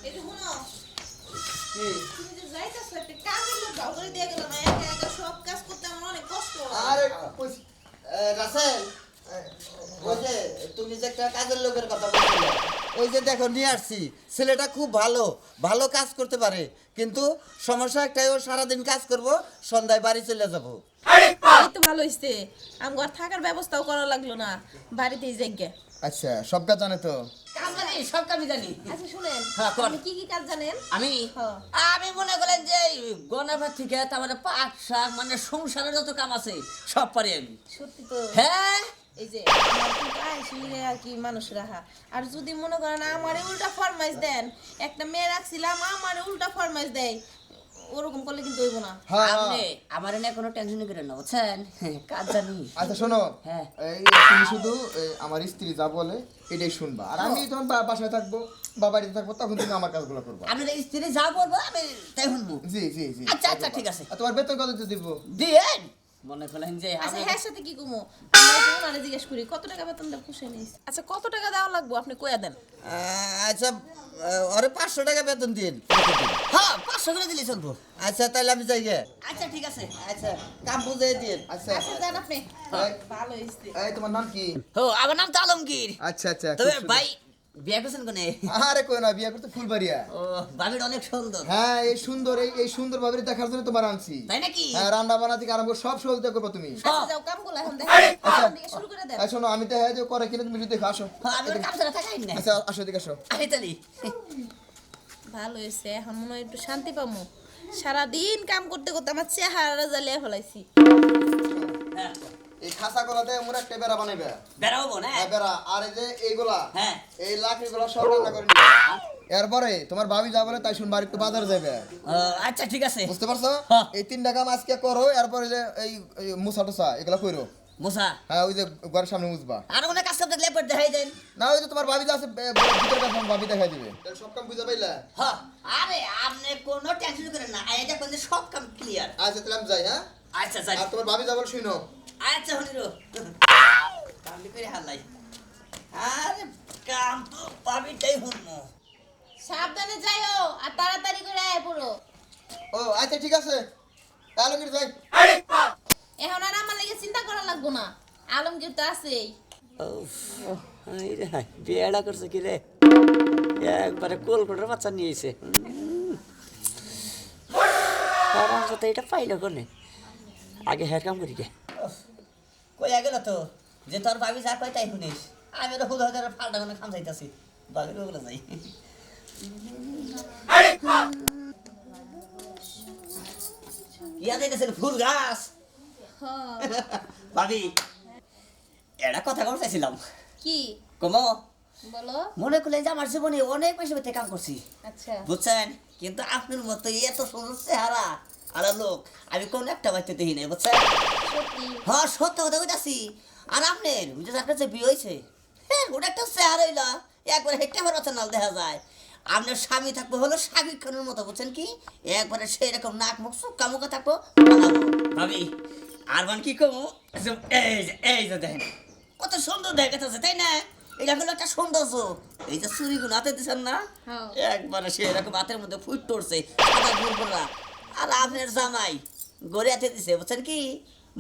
এই যে শুনো, কি তুমি যে যাইতাছো একটা কাজের লোক দাও করে দিয়ে গেল না, একা একা সব কাজ করতে আমার অনেক কষ্ট হয়। আরে রাসেল, ওই যে তুমি যে একটা কাজের লোকের কথা বলছিলে, ওই যে দেখো নিয়ে আসছি। ছেলেটা খুব ভালো ভালো কাজ করতে পারে, কিন্তু সমস্যা একটাই, ও সারাদিন কাজ করব, সন্ধ্যায় বাড়ি চলে যাব। এই তো ভালো হইছে, আমার থাকার ব্যবস্থাও করা লাগলো না, বাড়িতেই যাইগে। আচ্ছা, সব কাজ জানে তো? কাজ জানি, সব কাজই জানি। আচ্ছা শুনেন, হ্যাঁ, কর। আপনি কি কি কাজ জানেন? আমি হ্যাঁ। আমি মনে করেন যে গনাভাত থেকে তারপরে পাট শাক মানে সংসারের যত কাম আছে সব পারি আমি। সত্যি তো। হ্যাঁ এই যে আমার কিন্তু আইসিরে আর কি মানুষ রাখা, আর যদি মনে করেন আমারে উল্টা ফরমাইশ দেন, একটা মেয়ে রাখছিলাম আমারে উল্টা ফরমাইশ দেয়, ওরকম করলে কিন্তু হইব না। আপনি আমার এনে কোনো টেনশন করেন না, বুঝছেন? কাজ জানি। আচ্ছা শোনো, হ্যাঁ। এই তুমি শুধু আমার স্ত্রী যা বলে এটাই শুনবা, আর আমি যখন বাসায় থাকবো বা বাড়িতে থাকবো তখন তুমি আমার কাজগুলো করবা। আপনার স্ত্রী যা বলবো আমি তাই শুনবো। জি জি জি। আচ্ছা আচ্ছা ঠিক আছে, আর তোমার বেতন কত দিব? দিয়েন। মনে করলেন যে আচ্ছা আমি হ্যাঁ সাথে কি কমো, আমরা তো ওনারে জিজ্ঞেস করি কত টাকা বেতন দেব, খুশি নিস। আচ্ছা কত টাকা দেওয়া লাগবো আপনি কইয়া দেন। আচ্ছা, ওরে 500 টাকা বেতন দিন। হ্যাঁ 500 করে দিলে চলবো। আচ্ছা, তাহলে আমি যাই গে। আচ্ছা ঠিক আছে। আচ্ছা, কাম বুঝাই দিন। আচ্ছা আচ্ছা যান আপনি। এই, ভালো হইছে। এই তোমার নাম কি? ও আমার নাম তো আলমগীর। আচ্ছা আচ্ছা, খুব তবে সুন্দর। ভাই বিয়ে করছেন কোনে? আরে কই না, বিয়ে করতে ফুলবাড়িয়া। ও ভাবির অনেক সুন্দর। হ্যাঁ, এই সুন্দর এই সুন্দর ভাবে দেখার জন্য তোমার আনছি। তাই নাকি? হ্যাঁ, রান্না বান্না থেকে আরম্ভ করে সব সহযোগিতা করবে তুমি। আচ্ছা যাও কামগুলো এখন দেখেন, এখন থেকে শুরু করে দেন। এই শোনো, আমি তো হ্যাঁ যে করে কিনে তুমি যদি দেখো, আসো। হ্যাঁ, আমি ওর কাম ছাড়া থাকাই না। আচ্ছা আসো, এদিকে আসো। আরে তালি। ভালো হয়েছে, এখন মনে হয় একটু শান্তি পামু। সারাদিন কাম করতে করতে আমার চেহারা জ্বালিয়ে ফেলাইছি। হ্যাঁ এই খাসা করাতে মোর একটা বেড়া বানাইবে। বেড়াবো না? হ্যাঁ, বেড়া। আর এই যে এইগুলা, হ্যাঁ। এই লাকড়িগুলো সব রান্না করে নিবে। এরপরে তোমার ভাবি যা বলে তাই শুনবা, আর একটু বাজার যাবে। ও, আচ্ছা ঠিক আছে। বুঝতে পারছো? হ্যাঁ। এই 3 টাকা আজকে করো, এরপরে যে এই মুসা টুসা এগুলা কইরো। মুসা হ্যাঁ, ওই যে ঘরের সামনে মুছবা। আর মনে কাজ করতে গেলে পর দেখাই দেন। না, ওই যে তোমার ভাবি যা আছে ভিতরে কাজ ভাবি দেখাই দিবে। তাহলে সব কাম বুঝা পাইলা? হ্যাঁ আরে আপনি কোনো টেনশন করেন না, এটা করলে সব কাম ক্লিয়ার। আচ্ছা তাহলে আমি যাই। হ্যাঁ, আচ্ছা যাই। আর তোমার ভাবি যা বলে শুনো। আচ্ছা হনিরো কামলি করে হালাই। আরে কাম তো পাবিটাই শুনমু। সাবধানে যাইও আর তাড়াতাড়ি করে আয় পুরো। ও আচ্ছা ঠিক আছে, তাহলে কি যাই। এখন আর আমার লাগে চিন্তা করা লাগবো না, আলমগীর তো আছেই। বিয়েটা করছে কি রে, একবারে কোলকোটার বাচ্চা নিয়েছে। এটা পাইলো কোনে, আগে হেয়ার কাম করি গে। কইয়া গেল তো যে তোর ভাবি যা কয় তাই শুনিস, আমি ওরা হুদা হুদা ফাল্টা কোনো খাম যাইতাছি, ভাবির ওগুলো যাই। ইয়া যাইতেছেন ফুল গাছ। হ্যাঁ। ভাবি এটা কথা কম চাইছিলাম। কি কমো বলো? মনে করলেন যে আমার জীবনে অনেক বেশি বেশি কাম করছি, আচ্ছা বুঝছেন? কিন্তু আপনার মতো এত সুন্দর চেহারা আর লোক আমি কোন একটা বাড়িতে দেখি নাই, বুঝছেন? সত্যি? হ্যাঁ সত্য কথা কইতাছি। আর আপনার বুঝছেন, আপনার যে বিয়ে হয়েছে, হ্যাঁ ওটা একটা চেহারা হইলা একবারে হেঁটে আমার নাল দেখা যায়। আপনার স্বামী থাকবো হলো শাকিব খানের মতো, বুঝছেন কি? একবারে সেই রকম নাক মুখ চুক্কা মুখে থাকবো বানাবো। ভাবি আর মান কি কমু, এই যে দেখেন কত সুন্দর দেখাচ্ছে, তাই না? এটা হলো একটা সৌন্দর্য। এই যে চুরিগুলো হাতে দিচ্ছেন না, হ্যাঁ। একবারে সে এরকম হাতের মধ্যে ফুট টরছে সাদা গুড়গুলা। আর আপনার জামাই গড়ে হাতে দিছে, বুঝছেন কি?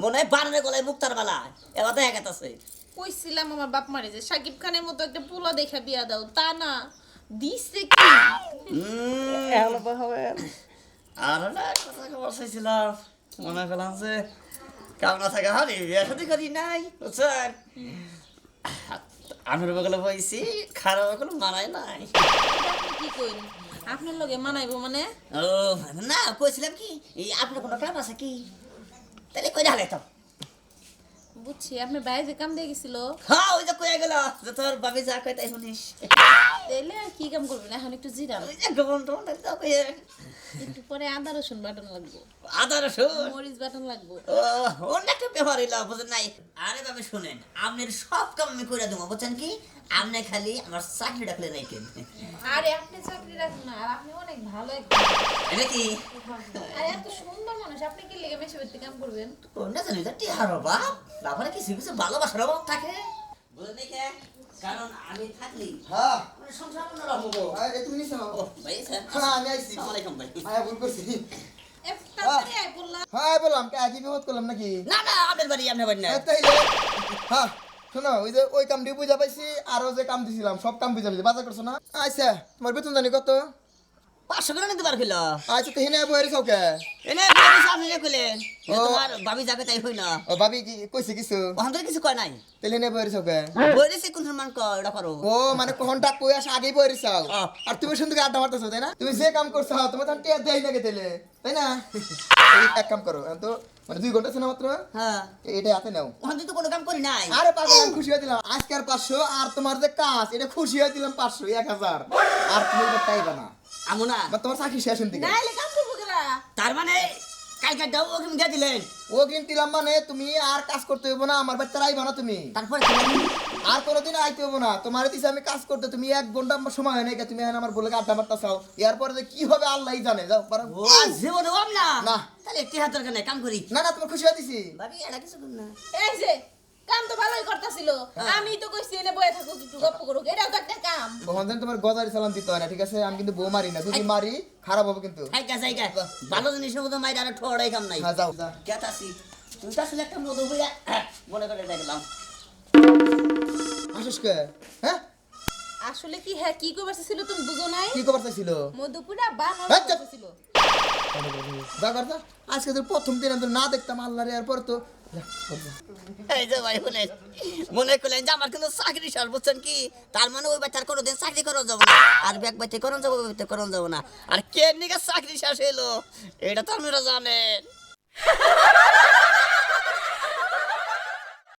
মনে হয় বানরের গলায় মুক্তার বালা, এবার দেখা গেছে। কইছিলাম আমার বাপ মারে যে সাকিব খানের মতো একটা পোলা দেখা বিয়া দাও, তা না দিছে কি? আর না কথা খবর চাইছিলাম, মনে করলাম যে কাম না থাকা হারি বিয়ে সাথে করি নাই, বুঝছেন? আনুর বগলে বইছি, খারাপ বগলে মানায় নাই। আপনি কি কইন, আপনার লগে মানাইবো মানে? ও না, কইছিলাম কি এই আপনার কোনো কাম আছে কি, তাহলে কই হালাইতাম। বুঝছি, আপনার বাইরে যে কাম দিয়ে গেছিল, হ্যাঁ ওই যে কয়ে গেল যে তোর বাবি যা কয় তাই শুনিস। তাইলে আর কি কাম করবেন, এখন একটু জিরান, ওই যে গবন টবন দাও কয়ে একটু পরে আদা রসুন বাটন লাগবো, আদা রসুন। মরিচ বাটন লাগবো। ও অন্য একটা ব্যাপার হইলো, বুঝেন নাই? আরে বাবা শুনেন, আপনার সব কাম আমি করে দেবো, বুঝছেন কি? আপনি খালি আমার চাকরি ডাকলে নাই কেন। আরে আপনি চাকরি রাখুন না, আর আপনি অনেক ভালো একটা, এটা কি আর এত সুন্দর মানুষ, আপনি কি লেগে বেশি বেশি কাম করবেন? না জানি টিহার বাপ, তারপরে কিছু কিছু ভালোবাসার অভাব থাকে, বুঝলেন নাই কে? কারণ আমি থাকলি হ্যাঁ আমার সংসার অন্যরকম হবো। তুমি নিছো ও ভাই স্যার হ্যাঁ আমি আইছি আসসালামু আলাইকুম ভাই। হ্যাঁ ভুল করছি তাড়াতাড়ি আয় বললাম। হ্যাঁ বললাম কি একই বিপদ করলাম নাকি না না আপনার বাড়ি না তাইলে হ্যাঁ শোনো ওই যে ওই কামটি বুঝা পাইছি আরো যে কাম দিছিলাম সব কাম বুঝা পাইছি বাজার করছো না আচ্ছা তোমার বেতন জানি কত 500 করে নিতে পারছিল আচ্ছা তো হেনে বইরে সৌকে এনে বলিস আপনি যে কইলেন ও। তোমার ভাবি যাবে তাই হই না ও ভাবি কি কইছে কিছু ওখান থেকে কিছু কয় নাই তাইলে হেনে বইরে সৌকে বলিস কোন সম্মান কয় ওটা করো ও মানে কোনটা কই আসে আগেই বইরে চাও ও। আর তুমি শুনতে আড্ডা মারতেছো তাই না তুমি যে কাম করছো তোমার তো টিয়া দেই নাকি তাইলে তাই না এই এক কাম করো এখন তো মানে 2 ঘন্টা ছিল মাত্র হ্যাঁ এটা হাতে নাও ওখান থেকে তো কোনো কাম করি নাই আরে পাগল আমি খুশি হয়ে দিলাম আজকের 500 আর তোমার যে কাজ এটা খুশি হয়ে দিলাম 500 1000 আর তুমি এটা পাইবা না আমু না বা তোমার চাকরি শেষ হতে নাইলে কাম করবো কেরা? তার মানে কালকে দাও ওকে দিয়ে দিলেন ও কিন্তু দিলাম মানে তুমি আর কাজ করতে হইব না আমার বাচ্চারা আইবা না তুমি তারপরে আর কোনোদিন আইতে হইব না তোমার দিছে আমি কাজ করতে তুমি 1 ঘন্টা সময় হয় নাই তুমি এখন আমার বলে আড্ডা মারতা চাও এরপরে যে কি হবে আল্লাহই জানে যাও পারো ও জীবন হম না না। তাহলে একটি হাত দরকার নাই কাম করি না না তোমার খুশি হয়ে দিছি ভাবি এটা কিছু কর না এই যে কাম তো ভালোই করতেছিল আমি তো কইছি এনে বয়ে থাকো একটু গপ্প করুক এটাও তো একটা কাম। বন্ধন তোমার গজারি সালাম দিতে হয় না ঠিক আছে আমি কিন্তু বউ মারি না যদি মারি খারাপ হবে কিন্তু হাইকা জায়গা ভালো জিনিস মতো মাইরা আর ঠোড়াই কাম নাই হ্যাঁ যাও যাও কেতাছি তুই তো আসলে একটা মধু বইয়া মনে করে দেখলাম আসিস কে হ্যাঁ আসলে কি হ্যাঁ কি কইবার ছিল তুমি বুঝো নাই? কি খবর চাইছিল মধুপুরা বানর হ্যাঁ, চুপ। ছিল। যা করতা আজকে তো প্রথম দিন আমি তো না দেখতাম আল্লাহরে এরপর তো যা, কর যা। এই যে ভাই শুনে মনে করলেন যে আমার কিন্তু চাকরি সার বুঝছেন কি তার মানে ওই বাচ্চার কোনোদিন চাকরি করা যাবে না আর ব্যাগ বাইতে করন যাবো বাইতে করন যাবো না আর কে নিকে চাকরি শেষ হইলো এটা তো আপনারা জানেন